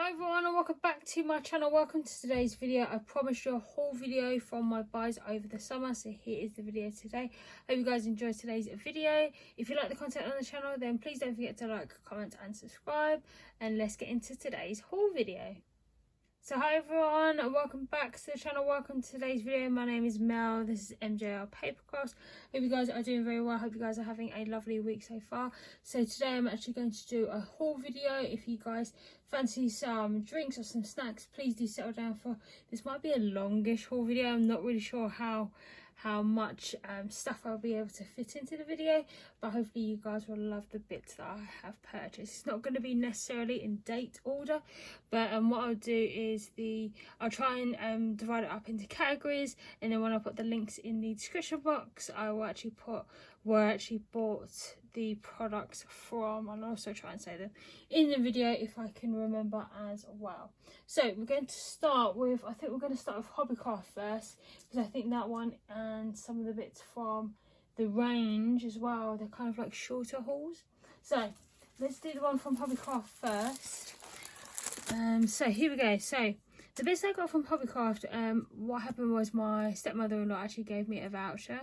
Hi everyone and welcome back to my channel. Welcome to today's video. I promised you a haul video from my buys over the summer, so here is the video today. Hope you guys enjoyed today's video. If you like the content on the channel, then please don't forget to like, comment and subscribe, and let's get into today's haul video. So hi everyone and welcome back to the channel. Welcome to today's video. My name is Mel. This is MJL Papercrafts. Hope you guys are doing very well. Hope you guys are having a lovely week so far. So today I'm actually going to do a haul video. If you guys fancy some drinks or some snacks, please do settle down for this. Might be a longish haul video. I'm not really sure how much stuff I'll be able to fit into the video, but hopefully you guys will love the bits that I have purchased. It's not going to be necessarily in date order, but what I'll do is I'll try and divide it up into categories, and then when I put the links in the description box, I will actually put where I actually bought the products from. I'll also try and say them in the video if I can remember as well. So we're going to start with, I think we're going to start with Hobbycraft first, because I think that one and some of the bits from the range as well, they're kind of like shorter hauls. So let's do the one from Hobbycraft first. So here we go. So the bits I got from Hobbycraft, what happened was my stepmother-in-law actually gave me a voucher.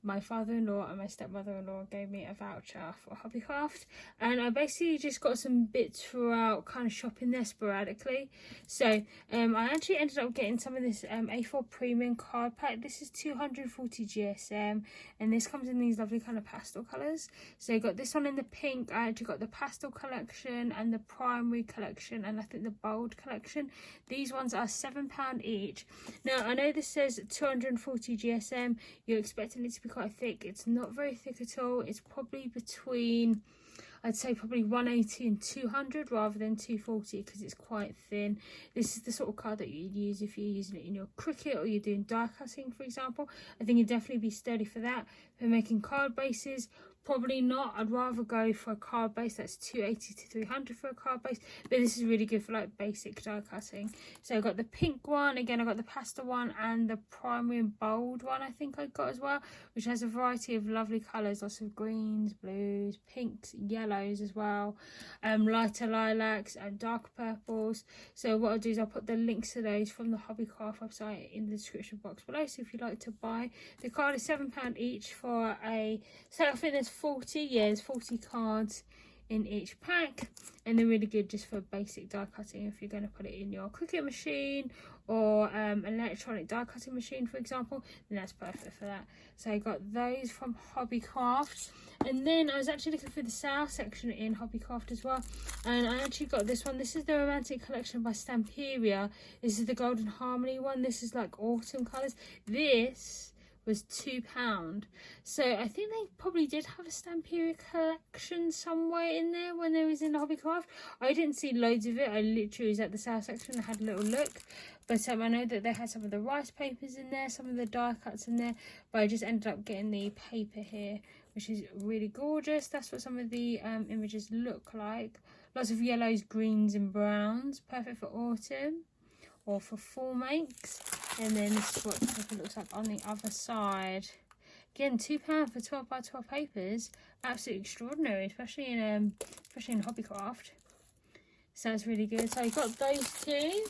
My father-in-law and my stepmother-in-law gave me a voucher for Hobbycraft, and I basically just got some bits throughout, kind of shopping there sporadically. So I actually ended up getting some of this A4 premium card pack. This is 240 GSM, and this comes in these lovely kind of pastel colours. So I got this one in the pink. I actually got the pastel collection and the primary collection, and I think the bold collection. These ones are £7 each. Now I know this says 240 GSM. You're expecting it to be quite thick. It's not very thick at all. It's probably between, I'd say probably 180 and 200 rather than 240, because it's quite thin. This is the sort of card that you'd use if you're using it in your Cricut or you're doing die cutting, for example. I think it'd definitely be sturdy for that. For making card bases, probably not. I'd rather go for a card base that's 280 to 300 for a card base, but this is really good for like basic die cutting. So I got the pink one, again I got the pastel one, and the primary and bold one I think I got as well, which has a variety of lovely colours, lots of greens, blues, pinks, yellows as well, lighter lilacs and dark purples. So what I'll do is I'll put the links to those from the Hobbycraft website in the description box below, so if you'd like to buy. The card is £7 each for a, so I think there's 40 cards in each pack, and they're really good just for basic die cutting if you're going to put it in your Cricut machine or an electronic die cutting machine, for example, then that's perfect for that. So I got those from Hobbycraft, and then I was actually looking for the sale section in Hobbycraft as well, and I actually got this one. This is the Romantic Collection by Stamperia. This is the Golden Harmony one. This is like autumn colours. This was £2. So I think they probably did have a Stamperia collection somewhere in there when they was in the Hobbycraft. I didn't see loads of it. I literally was at the sale section and had a little look, but I know that they had some of the rice papers in there, some of the die cuts in there, but I just ended up getting the paper here, which is really gorgeous. That's what some of the images look like. Lots of yellows, greens and browns, perfect for autumn or for fall makes. And then this is what the paper looks like on the other side. Again, £2 for 12 by 12 papers, absolutely extraordinary, especially in Hobbycraft. So it's really good. So I got those two,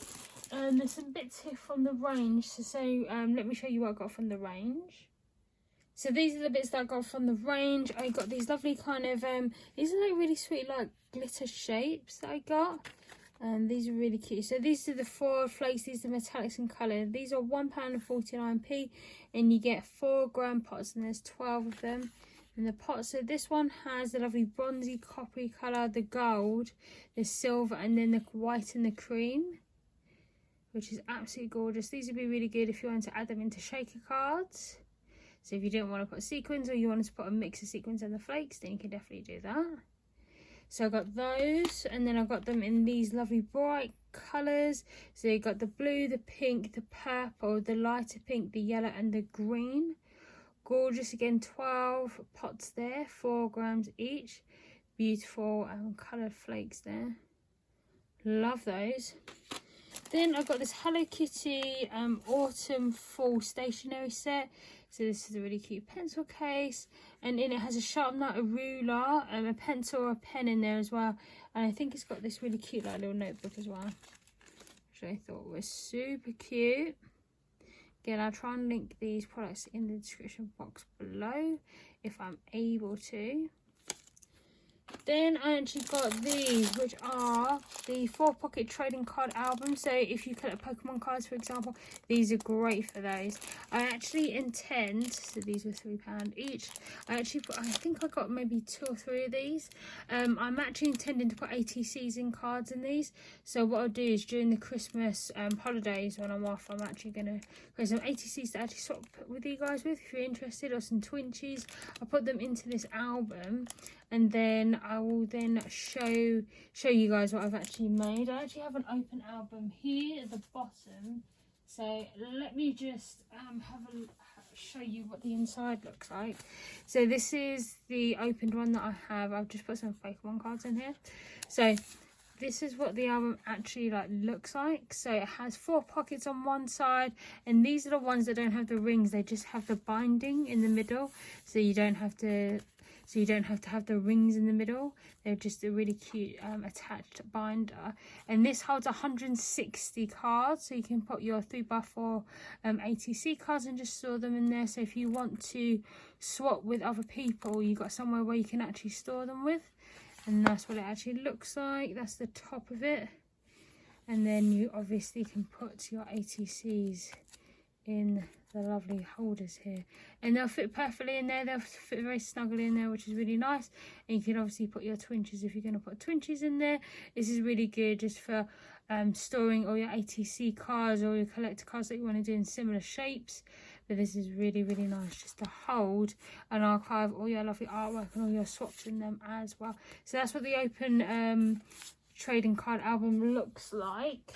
and there's some bits here from the range. So let me show you what I got from the range. So these are the bits that I got from the range. I got these lovely kind of these are like really sweet like glitter shapes that I got. These are really cute. So these are the 4 flakes. These are metallics in colour. These are £1.49, and you get 4 gram pots, and there's 12 of them in the pot. So this one has the lovely bronzy coppery colour, the gold, the silver, and then the white and the cream, which is absolutely gorgeous. These would be really good if you want to add them into shaker cards. So if you didn't want to put sequins, or you wanted to put a mix of sequins and the flakes, then you can definitely do that. So I got those, and then I got them in these lovely bright colours. So you got the blue, the pink, the purple, the lighter pink, the yellow and the green. Gorgeous. Again, 12 pots there, 4 grams each. Beautiful coloured flakes there. Love those. Then I've got this Hello Kitty autumn fall stationery set. So this is a really cute pencil case, and in it has a sharpener, a ruler, a pencil or a pen in there as well. And I think it's got this really cute like little notebook as well, which I thought was super cute. Again, I'll try and link these products in the description box below if I'm able to. Then I actually got these, which are the 4-pocket trading card albums. So if you collect Pokemon cards, for example, these are great for those. I actually intend, so these were £3 each. I think I got maybe 2 or 3 of these. I'm actually intending to put ATCs in cards in these. So what I'll do is during the Christmas holidays when I'm off, I'm actually going to create some ATCs to actually swap with you guys with if you're interested, or some Twinchies. I'll put them into this album. And then I will then show you guys what I've actually made. I actually have an open album here at the bottom. So let me just show you what the inside looks like. So this is the opened one that I have. I've just put some Pokemon cards in here. So this is what the album actually looks like. So it has 4 pockets on one side, and these are the ones that don't have the rings. They just have the binding in the middle, so you don't have to have the rings in the middle. They're just a really cute attached binder. And this holds 160 cards, so you can put your 3x4 ATC cards and just store them in there. So if you want to swap with other people, you've got somewhere where you can actually store them with. And that's what it actually looks like. That's the top of it. And then you obviously can put your ATCs in the lovely holders here, and they'll fit perfectly in there. They'll fit very snugly in there, which is really nice. And you can obviously put your Twinchies if you're going to put Twinchies in there. This is really good just for storing all your ATC cards or your collector cards that you want to do in similar shapes. But this is really, really nice just to hold and archive all your lovely artwork and all your swaps in them as well. So that's what the open trading card album looks like.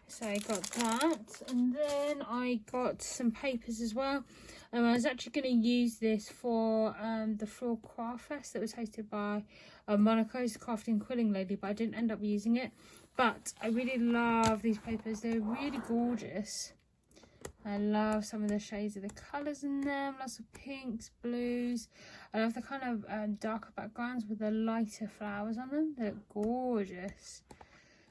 So I got that, and then I got some papers as well. I was actually going to use this for the Floral Craft Fest that was hosted by Monika, who's a crafting quilling lady, but I didn't end up using it. But I really love these papers. They're really gorgeous. I love some of the shades of the colours in them, lots of pinks, blues. I love the kind of darker backgrounds with the lighter flowers on them. They look gorgeous.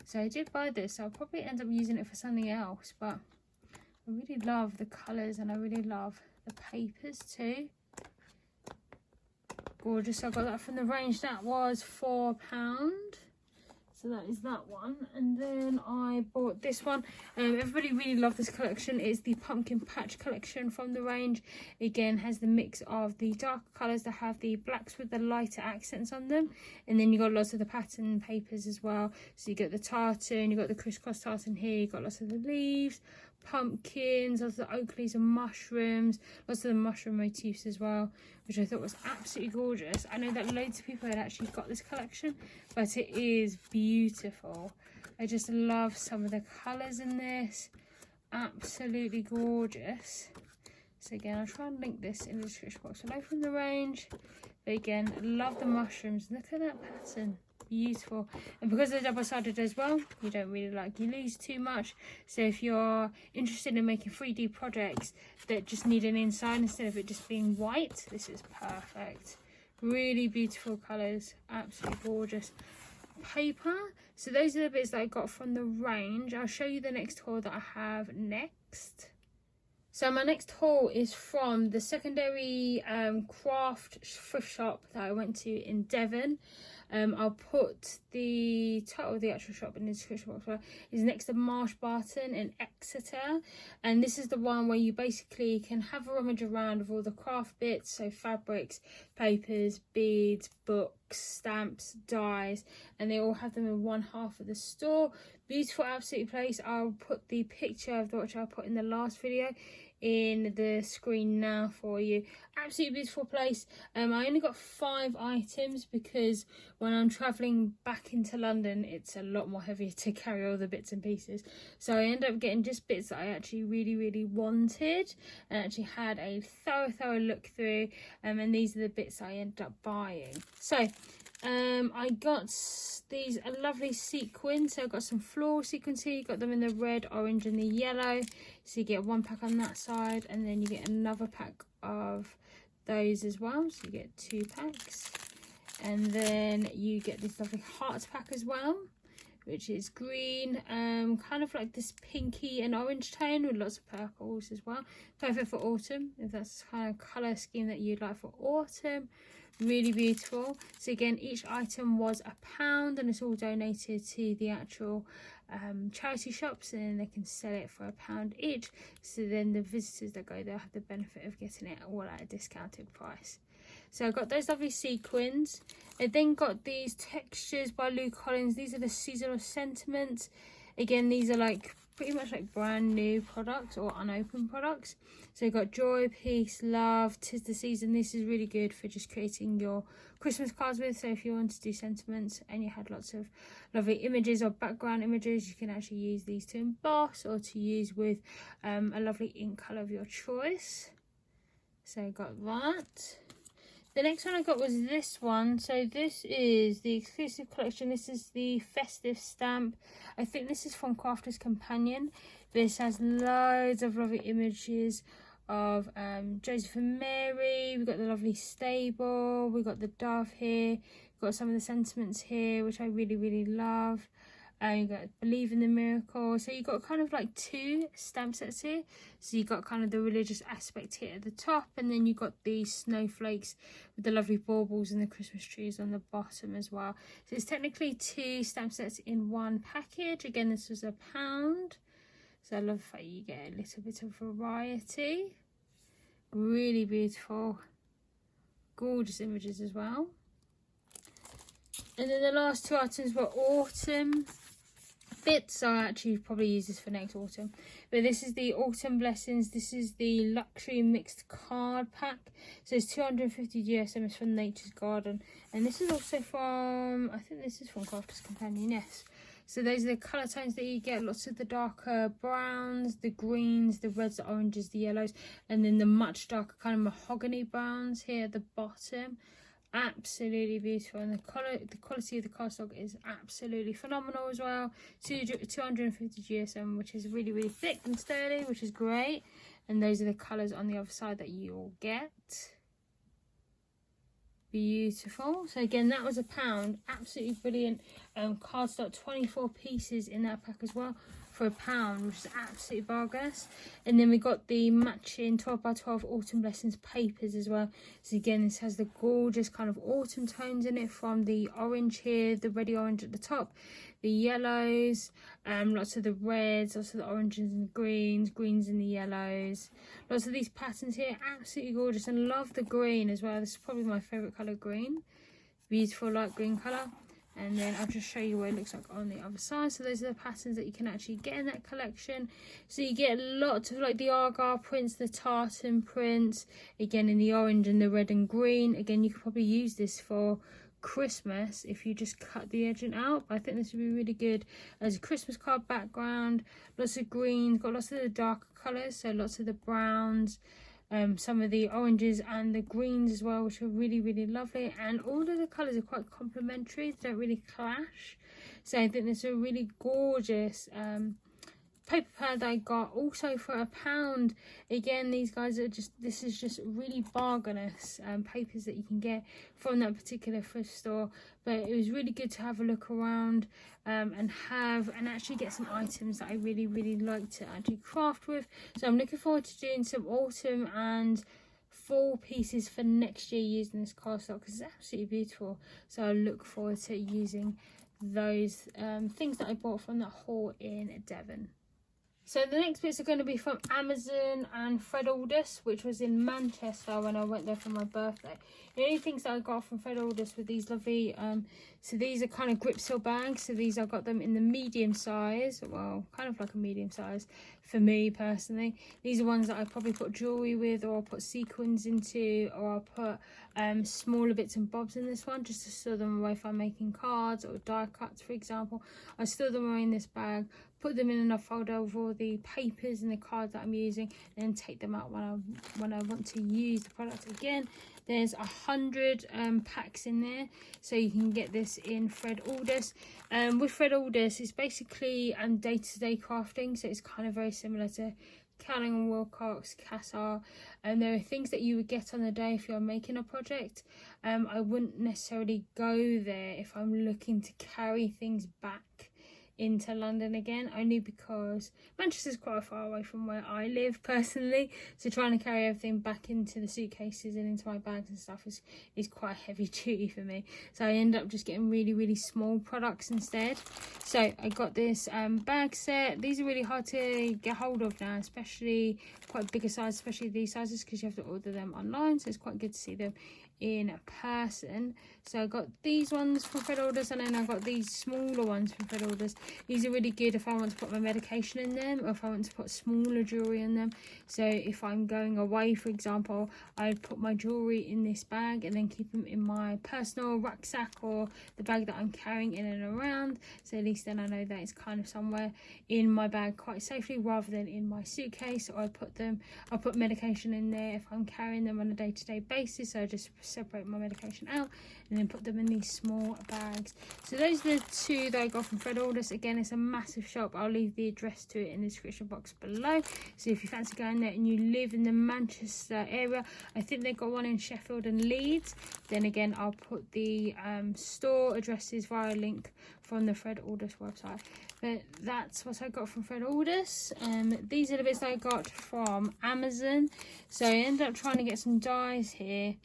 So I did buy this, so I'll probably end up using it for something else, but I really love the colours and I really love the papers too. Gorgeous. So I got that from the range. That was £4. So that is that one. And then I bought this one. Everybody really loved this collection. It's the Pumpkin Patch collection from the range. Again, has the mix of the darker colours that have the blacks with the lighter accents on them. And then you got lots of the pattern papers as well. So you got the tartan, you got the crisscross tartan here, you got lots of the leaves, pumpkins, lots of the oak leaves and mushrooms, lots of the mushroom motifs as well, which I thought was absolutely gorgeous. I know that loads of people had actually got this collection, but it is beautiful. I just love some of the colours in this. Absolutely gorgeous. So again, I'll try and link this in the description box below from the range. But again, love the mushrooms. Look at that pattern. Beautiful. And because they're double-sided as well, you don't really you lose too much. So if you're interested in making 3D projects that just need an inside instead of it just being white, this is perfect. Really beautiful colours, absolutely gorgeous. Paper. So those are the bits that I got from the range. I'll show you the next haul that I have next. So my next haul is from the Secondary craft thrift shop that I went to in Devon. I'll put the title of the actual shop in the description box. It's next to Marsh, Barton in Exeter, and this is the one where you basically can have a rummage around of all the craft bits, so fabrics, papers, beads, books, stamps, dies, and they all have them in one half of the store. Beautiful, absolute place. I'll put the picture of which I put in the last video in the screen now for you. Absolutely beautiful place. I only got 5 items because when I'm travelling back into London, it's a lot more heavier to carry all the bits and pieces. So I ended up getting just bits that I actually really wanted, and actually had a thorough look through. And these are the bits I ended up buying. So I got these lovely sequins. So I've got some floral sequins here. You've got them in the red, orange and the yellow. So you get one pack on that side, and then you get another pack of those as well. So you get 2 packs. And then you get this lovely heart pack as well, which is green, kind of like this pinky and orange tone with lots of purples as well. Perfect for autumn, if that's the kind of colour scheme that you'd like for autumn. Really beautiful. So again, each item was £1 and it's all donated to the actual charity shops, and they can sell it for £1 each. So then the visitors that go there have the benefit of getting it all at a discounted price. So I got those lovely sequins. I then got these textures by Lou Collins. These are the seasonal sentiments. Again, these are like pretty much like brand new products or unopened products. So you've got joy, peace, love, 'tis the season. This is really good for just creating your Christmas cards with. So if you want to do sentiments and you had lots of lovely images or background images, you can actually use these to emboss or to use with a lovely ink colour of your choice. So I got that. The next one I got was this one. So this is the exclusive collection. This is the festive stamp. I think this is from Crafter's Companion. This has loads of lovely images of Joseph and Mary. We've got the lovely stable. We've got the dove here. We've got some of the sentiments here, which I really, really love. You've got Believe in the Miracle. So you've got kind of like 2 stamp sets here. So you've got kind of the religious aspect here at the top, and then you've got the snowflakes with the lovely baubles and the Christmas trees on the bottom as well. So it's technically 2 stamp sets in one package. Again, this was £1. So I love how you get a little bit of variety. Really beautiful. Gorgeous images as well. And then the last 2 items were autumn bits. So I actually probably use this for next autumn, but this is the autumn blessings. This is the luxury mixed card pack. So it's 250 GSM. It's from Nature's Garden, and this is also from, I think this is from Crafter's Companion, yes. So those are the colour tones that you get. Lots of the darker browns, the greens, the reds, the oranges, the yellows, and then the much darker kind of mahogany browns here at the bottom. Absolutely beautiful, and the quality of the cardstock is absolutely phenomenal as well. 250 GSM, which is really, really thick and sturdy, which is great. And those are the colours on the other side that you will get. Beautiful. So again, that was £1. Absolutely brilliant cardstock. 24 pieces in that pack as well for £1, which is absolutely bargainous. And then we got the matching 12x12 autumn blessings papers as well. So again, this has the gorgeous kind of autumn tones in it, from the orange here, the reddy orange at the top, the yellows, lots of the reds, lots of the oranges and greens and the yellows. Lots of these patterns here, absolutely gorgeous, and love the green as well. This is probably my favourite colour, green. Beautiful light green colour. And then I'll just show you what it looks like on the other side. So those are the patterns that you can actually get in that collection. So you get lots of like the Argyle prints, the tartan prints, again in the orange and the red and green. Again, you could probably use this for Christmas if you just cut the edging out. But I think this would be really good as a Christmas card background. Lots of greens, got lots of the darker colours, so lots of the browns, some of the oranges and the greens as well, which are really, really lovely. And all of the colours are quite complementary, they don't really clash. So I think this is a really gorgeous paper pad that I got also for £1. Again, these guys are just, this is just really bargainous papers that you can get from that particular thrift store. But it was really good to have a look around and actually get some items that I really, really like to actually craft with. So I'm looking forward to doing some autumn and fall pieces for next year using this cardstock, because it's absolutely beautiful. So I look forward to using those things that I bought from that haul in Devon. So the next bits are going to be from Amazon and Fred Aldous, which was in Manchester when I went there for my birthday. The only things that I got from Fred Aldous were these lovely, so these are kind of grip seal bags. So these, I got them in the medium size, well, kind of like a medium size for me personally. These are ones that I probably put jewellery with, or I'll put sequins into, or I'll put smaller bits and bobs in this one, just to store them away if I'm making cards or die cuts, for example. I store them away in this bag, put them in a folder with all the papers and the cards that I'm using, and then take them out when I want to use the product again. There's 100 packs in there, so you can get this in thread orders. With thread orders, it's basically day-to-day crafting, so it's kind of very similar to Canning & Wilcox, Cassar, and there are things that you would get on the day if you're making a project. I wouldn't necessarily go there if I'm looking to carry things back into London again, only because Manchester's quite far away from where I live personally, so trying to carry everything back into the suitcases and into my bags and stuff is quite heavy duty for me, so I end up just getting really small products instead. So I got this bag set. These are really hard to get hold of now, especially quite bigger size, especially these sizes, because you have to order them online, so it's quite good to see them in person. So I got these ones from thread orders, and then I got these smaller ones from thread orders. These are really good if I want to put my medication in them, or if I want to put smaller jewelry in them. So if I'm going away, for example, I'd put my jewelry in this bag and then keep them in my personal rucksack or the bag that I'm carrying in and around, so at least then I know that it's kind of somewhere in my bag quite safely rather than in my suitcase. Or I'll put medication in there if I'm carrying them on a day-to-day basis, so I just separate my medication out and then put them in these small bags. So those are the two that I got from thread orders. Again, it's a massive shop. I'll leave the address to it in the description box below, so if you fancy going there and you live in the Manchester area, I think they've got one in Sheffield and Leeds, then again I'll put the store addresses via a link from the thread orders website. But that's what I got from thread orders. These are the bits that I got from Amazon. So I ended up trying to get some dies here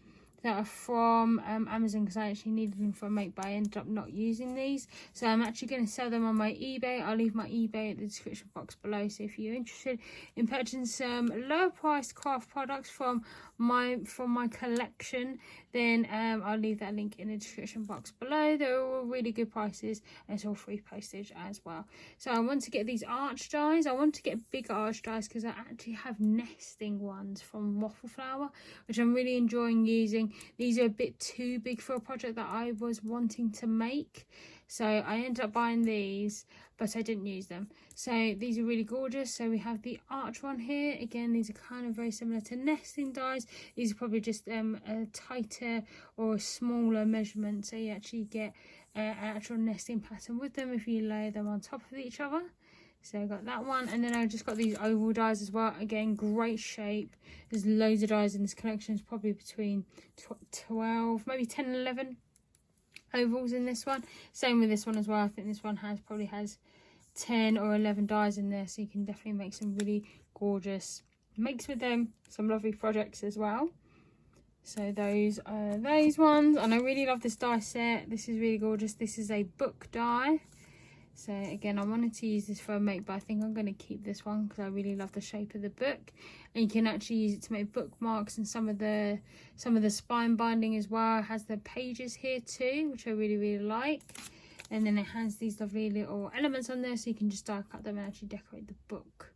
that are from Amazon, because I actually needed them for a make, but I ended up not using these, so I'm actually going to sell them on my eBay. I'll leave my eBay in the description box below, so if you're interested in purchasing some lower priced craft products from my collection, then I'll leave that link in the description box below. They're all really good prices, and it's all free postage as well. So I want to get these arch dies. I want to get bigger arch dies because I actually have nesting ones from Waffle Flower, which I'm really enjoying using. These are a bit too big for a project that I was wanting to make, so I ended up buying these, but I didn't use them. So these are really gorgeous. So we have the arch one here. Again, these are kind of very similar to nesting dies. These are probably just a tighter or a smaller measurement, so you actually get an actual nesting pattern with them if you lay them on top of each other. So I got that one, and then I just got these oval dies as well. Again, great shape. There's loads of dies in this collection. It's probably between 12, maybe 10 and 11 ovals in this one. Same with this one as well. I think this one probably has 10 or 11 dies in there, so you can definitely make some really gorgeous makes with them. Some lovely projects as well. So those are those ones, and I really love this die set. This is really gorgeous. This is a book die. So again, I wanted to use this for a make, but I think I'm going to keep this one because I really love the shape of the book, and you can actually use it to make bookmarks and some of the spine binding as well. It has the pages here too, which I really like, and then it has these lovely little elements on there, so you can just die cut them and actually decorate the book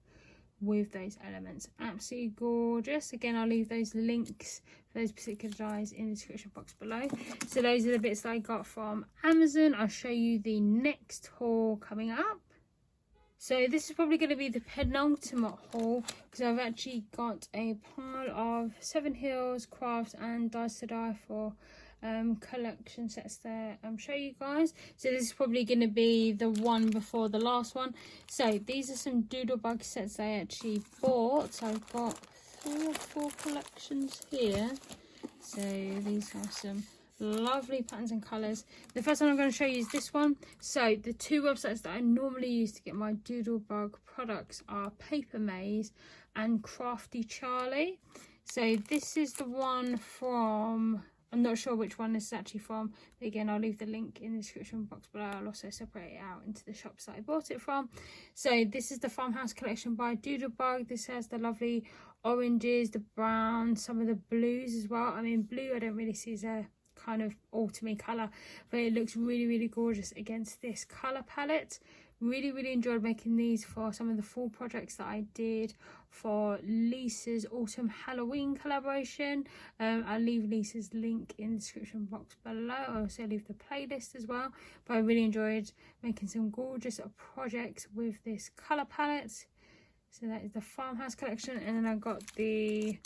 with those elements. Absolutely gorgeous. Again, I'll leave those links for those particular dies in the description box below. So those are the bits that I got from Amazon. I'll show you the next haul coming up. So this is probably going to be the penultimate haul, because I've actually got a pile of 7 Hills crafts and dies to die for collection sets there show you guys. So this is probably going to be the one before the last one. So these are some Doodlebug sets I actually bought. So I've got 3 or 4 collections here. So these are some lovely patterns and colours. The first one I'm going to show you is this one. So the 2 websites that I normally use to get my Doodlebug products are Paper Maze and Crafty Charlie. So this is the one from, I'm not sure which one this is actually from, but again, I'll leave the link in the description box below. I'll also separate it out into the shops that I bought it from. So this is the Farmhouse collection by Doodlebug. This has the lovely oranges, the browns, some of the blues as well. I mean, blue I don't really see as a kind of autumny colour, but it looks really gorgeous against this colour palette. Really enjoyed making these for some of the fall projects that I did for Lisa's autumn Halloween collaboration. I'll leave Lisa's link in the description box below. I'll also leave the playlist as well, but I really enjoyed making some gorgeous projects with this colour palette. So that is the Farmhouse collection, and then I got the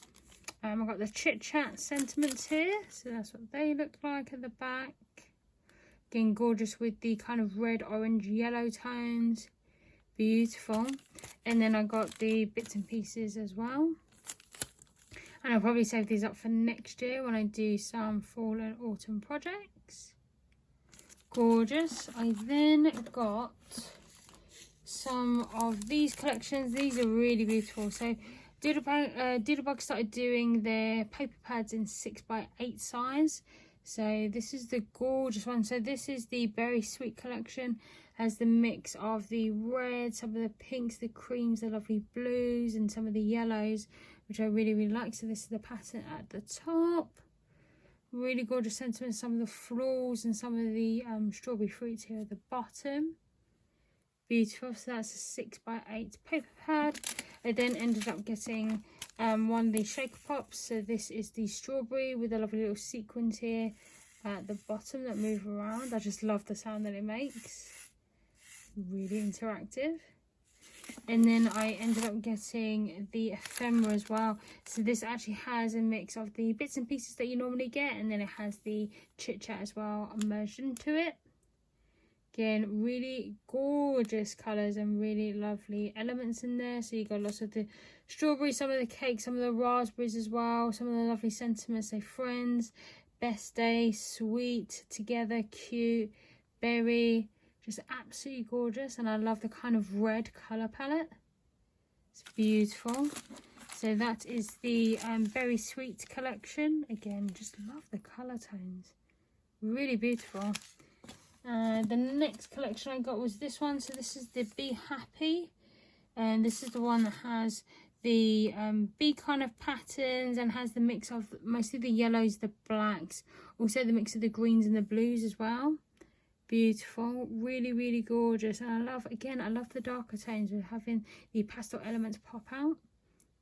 I've got the Chit Chat sentiments here, so that's what they look like at the back. Again, gorgeous with the kind of red, orange, yellow tones. Beautiful. And then I got the bits and pieces as well. And I'll probably save these up for next year when I do some fall and autumn projects. Gorgeous. I then got some of these collections. These are really beautiful. So Doodlebug started doing their paper pads in 6x8 size. So this is the gorgeous one. So this is the Berry Sweet collection. Has the mix of the red, some of the pinks, the creams, the lovely blues, and some of the yellows, which I really, really like. So this is the pattern at the top. Really gorgeous sentiments. Some of the florals and some of the strawberry fruits here at the bottom. Beautiful. So that's a 6x8 paper pad. I then ended up getting one of the shaker pops. So this is the strawberry with a lovely little sequins here at the bottom that move around. I just love the sound that it makes. Really interactive. And then I ended up getting the ephemera as well. So this actually has a mix of the bits and pieces that you normally get, and then it has the Chit Chat as well merged into it. Again, really gorgeous colours and really lovely elements in there. So you got lots of the strawberries, some of the cake, some of the raspberries as well, some of the lovely sentiments, say friends, best day, sweet, together, cute, berry, just absolutely gorgeous. And I love the kind of red colour palette. It's beautiful. So that is the Berry Sweet collection. Again, just love the colour tones. Really beautiful. The next collection I got was this one. So this is the Be Happy, and this is the one that has the bee kind of patterns and has the mix of mostly the yellows, the blacks, also the mix of the greens and the blues as well. Beautiful, really, really gorgeous. And I love, again, I love the darker tones with having the pastel elements pop out.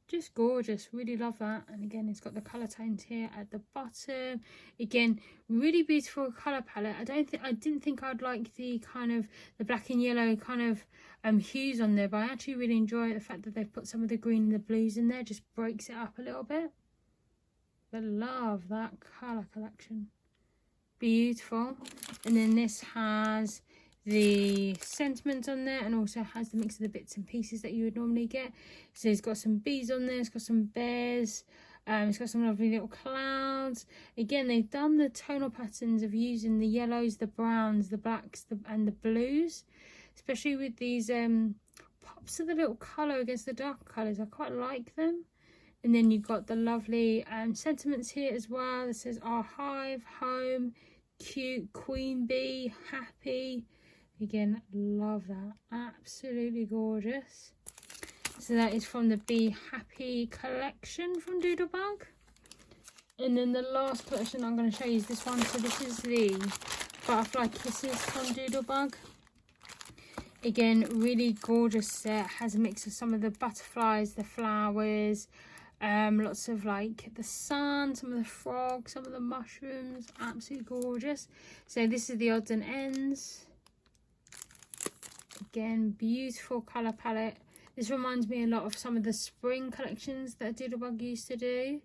Just gorgeous, really love that. And again, it's got the color tones here at the bottom. Again, really beautiful color palette. I didn't think I'd like the kind of the black and yellow kind of hues on there, but I actually really enjoy the fact that they've put some of the green and the blues in there. Just breaks it up a little bit. But love that color collection. Beautiful. And then this has the sentiments on there, and also has the mix of the bits and pieces that you would normally get. So it's got some bees on there, it's got some bears, it's got some lovely little clouds. Again, they've done the tonal patterns of using the yellows, the browns, the blacks, and the blues, especially with these pops of the little colour against the darker colours. I quite like them. And then you've got the lovely sentiments here as well. That says our hive, home, cute, queen bee, happy. Again, love that. Absolutely gorgeous. So that is from the Be Happy collection from Doodlebug. And then the last collection I'm going to show you is this one. So this is the Butterfly Kisses from Doodlebug. Again, really gorgeous set. Has a mix of some of the butterflies, the flowers, lots of like the sun, some of the frogs, some of the mushrooms. Absolutely gorgeous. So this is the odds and ends. Again, beautiful colour palette. This reminds me a lot of some of the spring collections that Doodlebug used to do,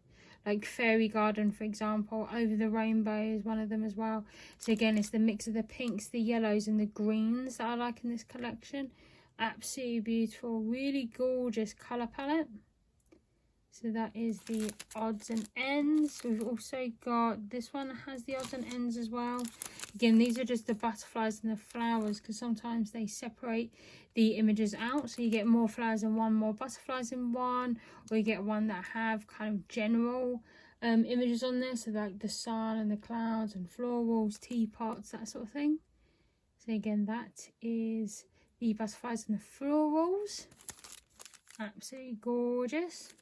like Fairy Garden, for example. Over the Rainbow is one of them as well. So again, it's the mix of the pinks, the yellows and the greens that I like in this collection. Absolutely beautiful, really gorgeous colour palette. So that is the odds and ends. We've also got this one that has the odds and ends as well. Again, these are just the butterflies and the flowers, because sometimes they separate the images out. So you get more flowers in one, more butterflies in one, or you get one that have kind of general images on there. So like the sun and the clouds and florals, teapots, that sort of thing. So again, that is the butterflies and the florals. Absolutely gorgeous.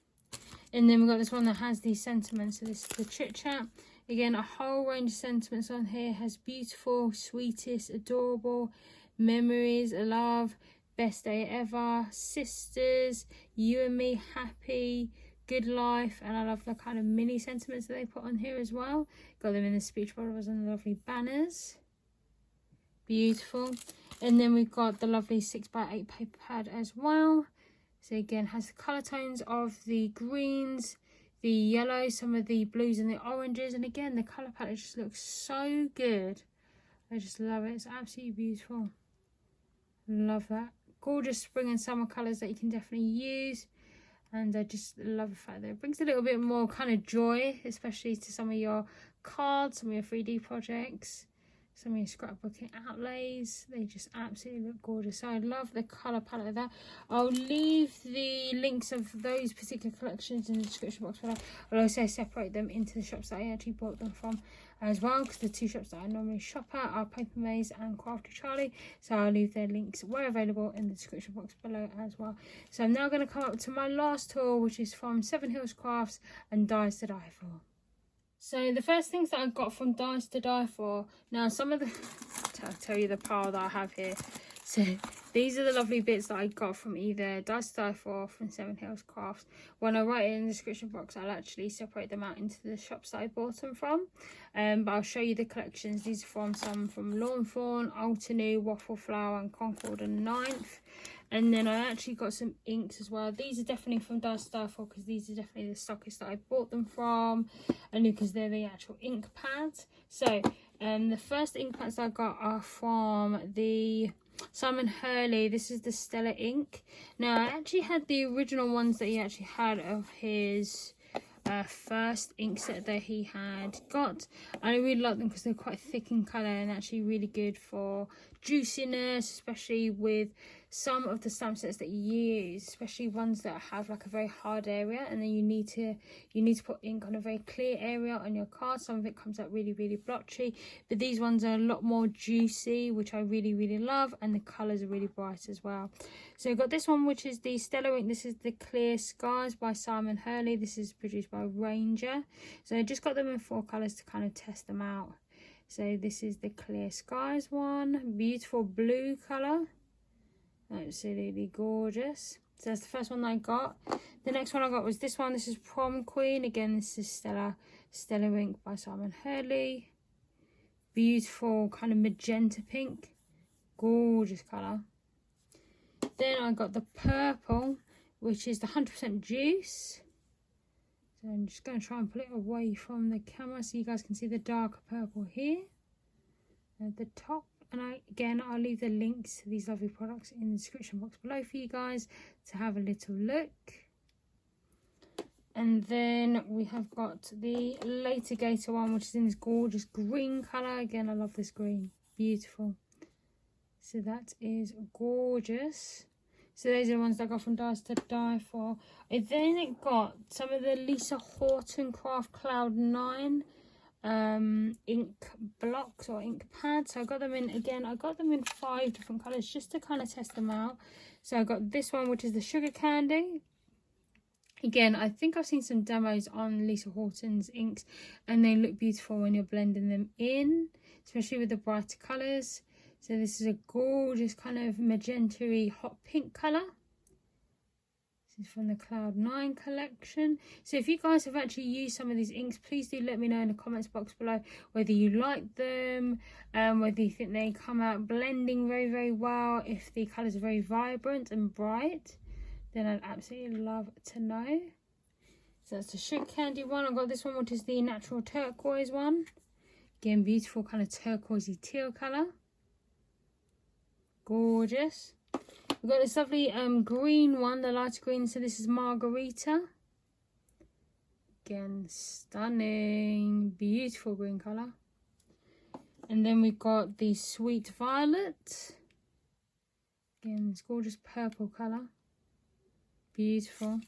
And then we've got this one that has these sentiments. So this is the Chit Chat. Again, a whole range of sentiments on here. Has beautiful, sweetest, adorable, memories, love, best day ever, sisters, you and me, happy, good life. And I love the kind of mini sentiments that they put on here as well. Got them in the speech bubbles and the lovely banners. Beautiful. And then we've got the lovely 6x8 paper pad as well. So again, has the colour tones of the greens, the yellow, some of the blues and the oranges. And again, the colour palette just looks so good. I just love it. It's absolutely beautiful. Love that. Gorgeous spring and summer colours that you can definitely use. And I just love the fact that it brings a little bit more kind of joy, especially to some of your cards, some of your 3D projects, some of your scrapbooking outlays. They just absolutely look gorgeous. So I love the colour palette of that. I'll leave the links of those particular collections in the description box below. I'll also separate them into the shops that I actually bought them from as well, because the two shops that I normally shop at are Paper Maze and Crafty Charlie. So I'll leave their links where available in the description box below as well. So I'm now going to come up to my last haul, which is from Seven Hills Crafts and Dies to Die For. So the first things that I got from Dies to Die For, now some of the, I'll tell you the pile that I have here. So these are the lovely bits that I got from either Dies to Die For from Seven Hills Crafts. When I write it in the description box, I'll actually separate them out into the shops that I bought them from. But I'll show you the collections. These are from some from Lawnfawn, Altenew, Waffle Flower and Concord and Ninth. And then I actually got some inks as well. These are definitely from Dies to Die For, because these are definitely the stockists that I bought them from, and because they're the actual ink pads. So the first ink pads I got are from the Simon Hurley. This is the Stella ink. Now I actually had the original ones that he actually had of his first ink set that he had got, and I really like them because they're quite thick in colour and actually really good for juiciness, especially with some of the stamp sets that you use, especially ones that have like a very hard area, and then you need to put ink on a very clear area on your card. Some of it comes out really blotchy, but these ones are a lot more juicy, which I really love, and the colours are really bright as well. So I've got this one, which is the Stella ink. This is the Clear Skies by Simon Hurley. This is produced by Ranger. So I just got them in 4 colours to kind of test them out. So this is the Clear Skies one, beautiful blue colour, absolutely gorgeous. So that's the first one that I got. The next one I got was this one. This is Prom Queen. Again, this is Stella ink by Simon Hurley. Beautiful kind of magenta pink, gorgeous colour. Then I got the purple, which is the 100% juice. So I'm just going to try and pull it away from the camera so you guys can see the darker purple here at the top. And I'll leave the links to these lovely products in the description box below for you guys to have a little look. And then we have got the Later Gator one, which is in this gorgeous green colour. Again, I love this green, beautiful. So that is gorgeous. So those are the ones that I got from Dies to Die For. I then got some of the Lisa Horton Craft Cloud 9 ink blocks or ink pads. So I got them in, again, I got them in 5 different colours just to kind of test them out. So I got this one, which is the Sugar Candy. Again, I think I've seen some demos on Lisa Horton's inks, and they look beautiful when you're blending them in, especially with the brighter colours. So this is a gorgeous kind of magenta-y hot pink colour. This is from the Cloud 9 collection. So if you guys have actually used some of these inks, please do let me know in the comments box below whether you like them, whether you think they come out blending very well, if the colours are very vibrant and bright, then I'd absolutely love to know. So that's the Sugar Candy one. I've got this one, which is the Natural Turquoise one. Again, beautiful kind of turquoisey teal colour. Gorgeous. We've got this lovely green one, the lighter green. So this is Margarita. Again, stunning, beautiful green colour. And then we've got the Sweet Violet. Again, this gorgeous purple colour. Beautiful.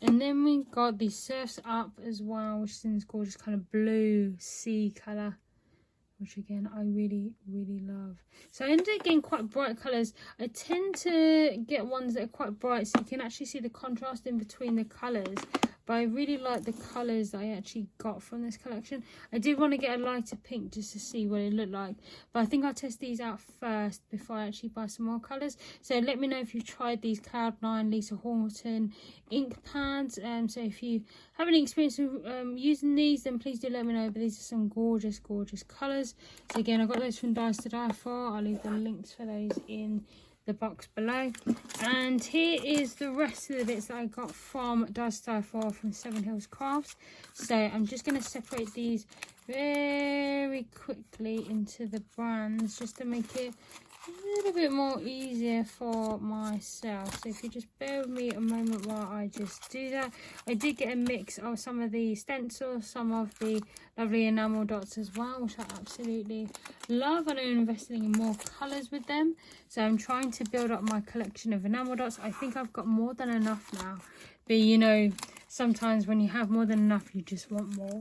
And then we've got the Surfs Up as well, which is in this gorgeous kind of blue sea colour, which again I really love. So I ended up getting quite bright colours. I tend to get ones that are quite bright so you can actually see the contrast in between the colours. But I really like the colours that I actually got from this collection. I did want to get a lighter pink just to see what it looked like, but I think I'll test these out first before I actually buy some more colours. So let me know if you've tried these Cloud 9 Lisa Horton ink pads. So if you have any experience with using these, then please do let me know. But these are some gorgeous colours. So again, I got those from Dies to Die For. I'll leave the links for those in the box below. And here is the rest of the bits that I got from Dust for from Seven Hills Crafts. So I'm just going to separate these very quickly into the brands just to make it a little bit more easier for myself. So if you just bear with me a moment while I just do that. I did get a mix of some of the stencils, some of the lovely enamel dots as well, which I absolutely love, and I'm investing in more colours with them. So I'm trying to build up my collection of enamel dots. I think I've got more than enough now, but you know, sometimes when you have more than enough you just want more.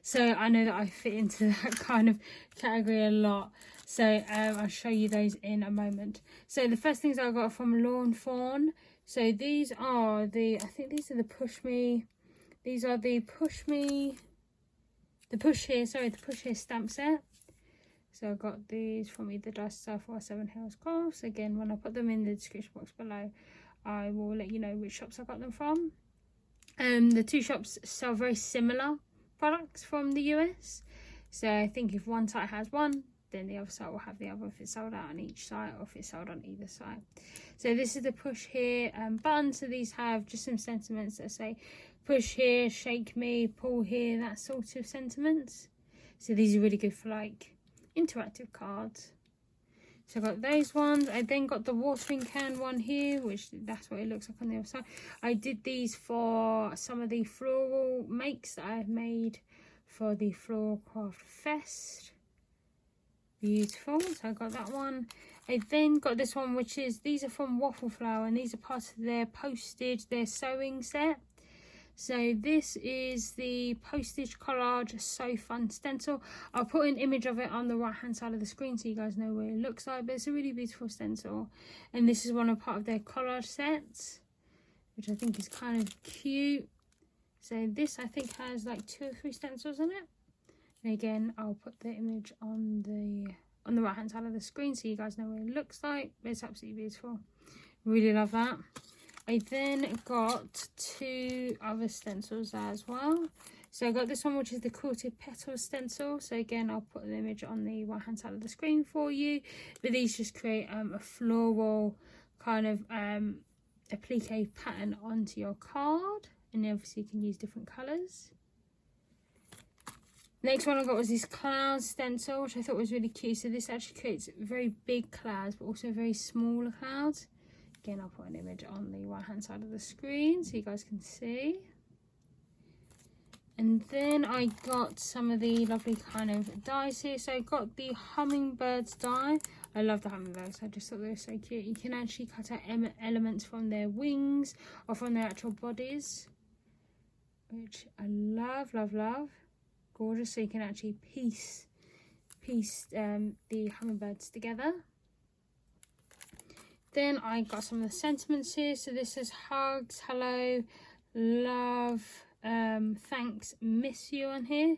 So I know that I fit into that kind of category a lot. So I'll show you those in a moment. So the first things I got from Lawn Fawn. So these are the, I think these are the Push Me. These are the Push Here stamp set. So I got these from either Dust or Seven Hills Crafts. Again, when I put them in the description box below, I will let you know which shops I got them from. The two shops sell very similar products from the US. So I think if one site has one, then the other site will have the other if it's sold out on each site, or if it's sold on either site. So this is the Push Here button. So these have just some sentiments that say push here, shake me, pull here, that sort of sentiments. So these are really good for like interactive cards. So I got those ones. I then got the watering can one here, which that's what it looks like on the other side. I did these for some of the floral makes that I've made for the Floral Craft Fest. Beautiful. So I got that one. I then got this one, which is, these are from Waffle Flower, and these are part of their postage, their sewing set. So this is the postage collage So Fun stencil. I'll put an image of it on the right hand side of the screen so you guys know what it looks like, but it's a really beautiful stencil. And this is one of part of their collage sets, which I think is kind of cute. So this I think has like 2 or 3 stencils in it. And again, I'll put the image on the right hand side of the screen so you guys know what it looks like. It's absolutely beautiful. Really love that. I then got 2 other stencils as well. So I got this one, which is the Quilted Petals stencil. So again, I'll put the image on the right hand side of the screen for you. But these just create a floral kind of applique pattern onto your card. And obviously you can use different colours. Next one I got was this cloud stencil, which I thought was really cute. So this actually creates very big clouds, but also very smaller clouds. Again, I'll put an image on the right hand side of the screen so you guys can see. And then I got some of the lovely kind of dies here. So I got the hummingbirds die. I love the hummingbirds. I just thought they were so cute. You can actually cut out elements from their wings or from their actual bodies, which I love, love, love. Gorgeous. So you can actually piece the hummingbirds together. Then I got some of the sentiments here. So this is hugs, hello, love, thanks, miss you on here.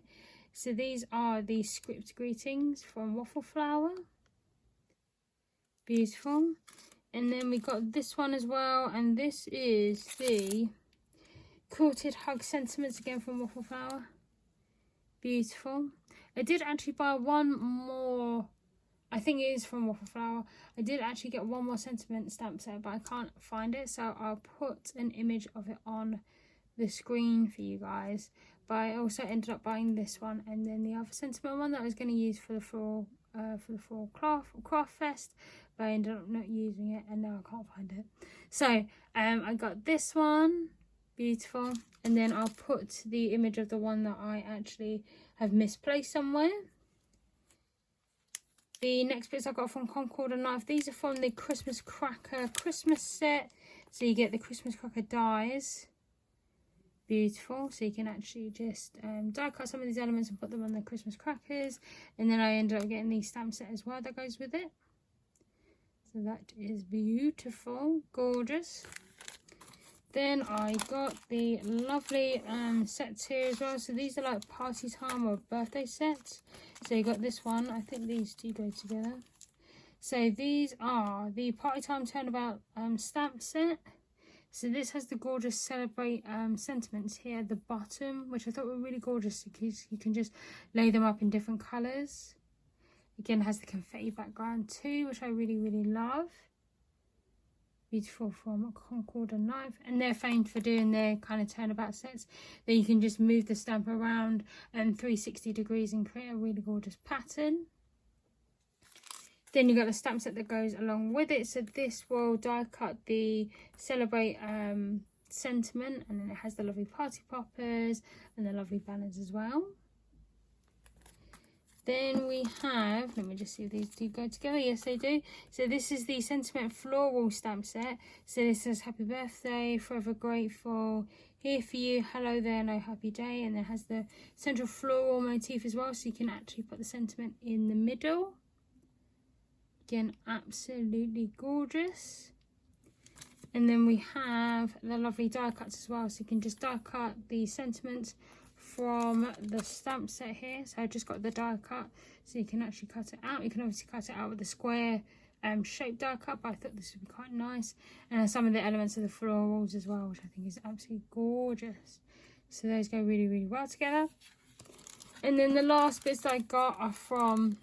So these are the script greetings from Waffle Flower. Beautiful. And then we got this one as well, and this is the Quilted Hug sentiments again from Waffle Flower. Beautiful. I did actually buy one more, I think it is from Waffle Flower. I did actually get one more sentiment stamp set, but I can't find it, so I'll put an image of it on the screen for you guys. But I also ended up buying this one and then the other sentiment one that I was going to use for the Floral Craft Fest, but I ended up not using it and now I can't find it. So I got this one. Beautiful. And then I'll put the image of the one that I actually have misplaced somewhere. The next bits I got from Concord and Knife. These are from the Christmas Cracker Christmas set. So you get the Christmas Cracker dies. Beautiful. So you can actually just die cut some of these elements and put them on the Christmas crackers. And then I ended up getting the stamp set as well that goes with it. So that is beautiful. Gorgeous. Then I got the lovely sets here as well. So these are like party time or birthday sets. So you got this one. I think these two go together. So these are the party time turnabout stamp set. So this has the gorgeous celebrate sentiments here at the bottom, which I thought were really gorgeous because you can just lay them up in different colours. Again, it has the confetti background too, which I really, really love. Beautiful from Concord and Knife, and they're famed for doing their kind of turnabout sets that you can just move the stamp around and 360 degrees and create a really gorgeous pattern. Then you've got the stamp set that goes along with it. So this will die cut the Celebrate sentiment, and then it has the lovely party poppers and the lovely banners as well. Then we have, let me just see if these do go together. Yes, they do. So this is the Sentiment Floral stamp set. So this says happy birthday, forever grateful, here for you, hello there, no happy day. And it has the central floral motif as well, so you can actually put the sentiment in the middle. Again, absolutely gorgeous. And then we have the lovely die cuts as well, so you can just die cut the sentiments from the stamp set here. So I just got the die cut, so you can actually cut it out. You can obviously cut it out with the square shaped die cut, but I thought this would be quite nice. And some of the elements of the florals as well, which I think is absolutely gorgeous. So those go really, really well together. And then the last bits that I got are from,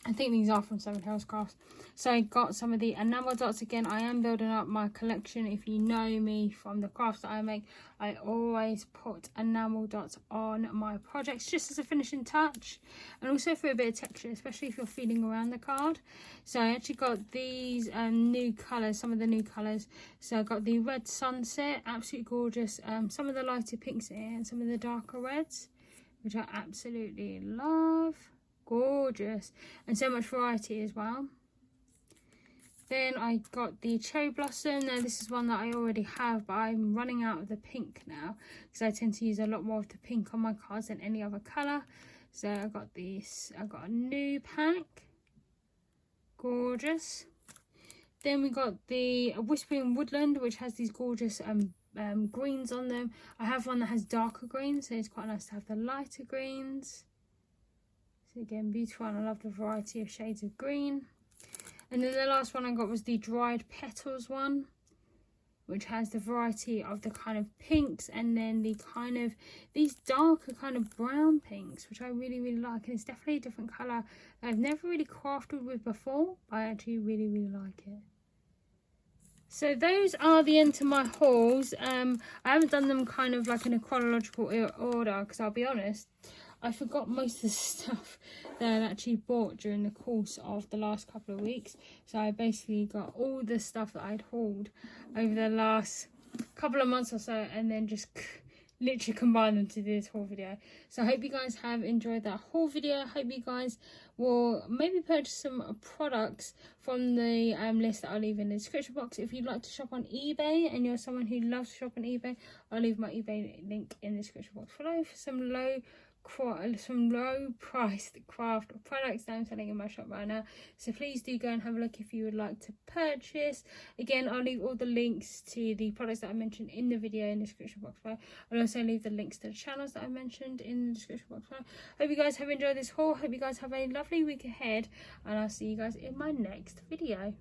I think these are from Secondhand Crafts. So I got some of the enamel dots. Again, I am building up my collection. If you know me from the crafts that I make, I always put enamel dots on my projects just as a finishing touch, and also for a bit of texture, especially if you're feeling around the card. So I actually got these new colours, some of the new colours. So I got the red sunset, absolutely gorgeous. Some of the lighter pinks here and some of the darker reds, which I absolutely love. Gorgeous, and so much variety as well. Then I got the cherry blossom. Now this is one that I already have, but I'm running out of the pink now because I tend to use a lot more of the pink on my cards than any other colour. So I got this, I got a new pack, gorgeous. Then we got the Whispering Woodland, which has these gorgeous greens on them. I have one that has darker greens, so it's quite nice to have the lighter greens. So again, beautiful, and I love the variety of shades of green. And then the last one I got was the Dried Petals one, which has the variety of the kind of pinks and then the kind of these darker kind of brown pinks, which I really, really like. And it's definitely a different colour I've never really crafted with before, but I actually really, really like it. So those are the end to my hauls. I haven't done them kind of like in a chronological order because I'll be honest, I forgot most of the stuff that I actually bought during the course of the last couple of weeks. So I basically got all the stuff that I'd hauled over the last couple of months or so, and then just literally combined them to do this haul video. So I hope you guys have enjoyed that haul video. I hope you guys will maybe purchase some products from the list that I'll leave in the description box. If you'd like to shop on eBay and you're someone who loves to shop on eBay, I'll leave my eBay link in the description box below for some low priced craft products that I'm selling in my shop right now. So please do go and have a look if you would like to purchase. Again, I'll leave all the links to the products that I mentioned in the video in the description box below. I'll also leave the links to the channels that I mentioned in the description box below. Hope you guys have enjoyed this haul. Hope you guys have a lovely week ahead, and I'll see you guys in my next video.